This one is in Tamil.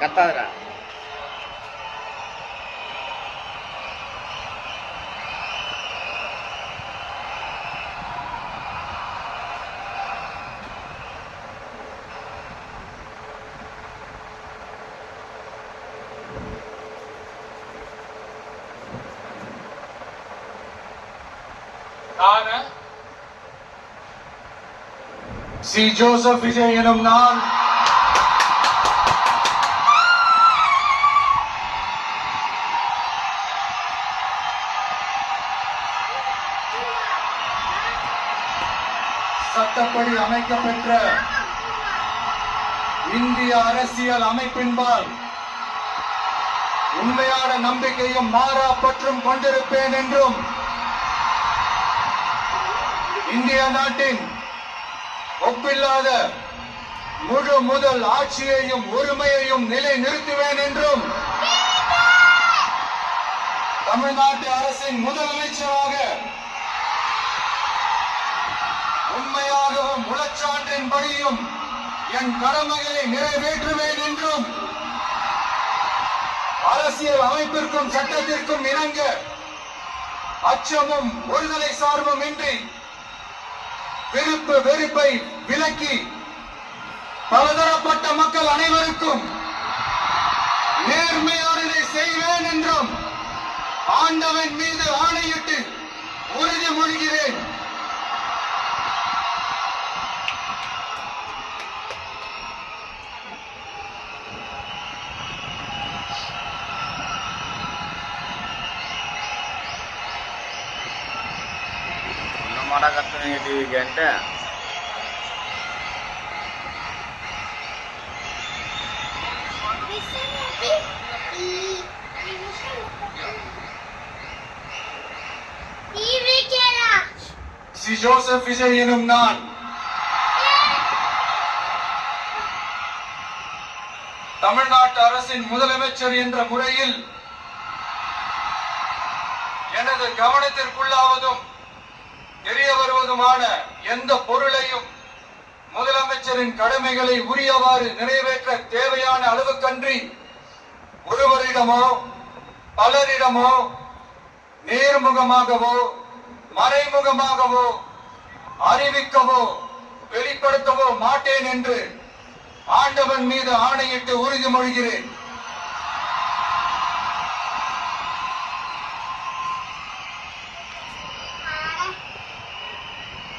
கத்தாதரா சி ஜோசப் விஜய் எனும் நான் சட்டப்படி அமைக்கப்பெற்ற இந்திய அரசியல் அமைப்பின்பால் உண்மையான நம்பிக்கையும் மாறா பற்றும் கொண்டிருப்பேன் என்றும் இந்திய நாட்டின் ஒப்பில்லாத முழு முதல் ஆட்சியையும் உரிமையையும் நிலை நிறுத்துவேன் என்றும் தமிழ்நாட்டு அரசின் முதலமைச்சராக உண்மையாகவும் உளச்சான்றின்படியும் என் கடமைகளை நிறைவேற்றுவேன் என்றும் அரசியல் அமைப்பிற்கும் சட்டத்திற்கும் இணங்க அச்சமும் ஒருதலை சார்பும் இன்றி விருப்பு வெறுப்பை விலக்கி பலதரப்பட்ட மக்கள் அனைவருக்கும் நேர்மையானதை செய்வேன் என்றும் ஆண்டவன் மீது ஆணையிட்டு உறுதிமொழிகிறேன். டிவிக்கு சி ஜோசப் விஜய் எனும் நான் தமிழ்நாட்டு அரசின் முதலமைச்சர் என்ற முறையில் எனது கவனத்திற்குள்ளாவதும் தெரிய வருவதுமான எந்த பொருளையும் முதலமைச்சரின் கடமைகளை உரியவாறு நிறைவேற்ற தேவையான அளவுக்கன்றி ஒருவரிடமோ பலரிடமோ நேர்முகமாகவோ மறைமுகமாகவோ அறிவிக்கவோ வெளிப்படுத்தவோ மாட்டேன் என்று ஆண்டவன் மீது ஆணையிட்டு உறுதிமொழிகிறேன்.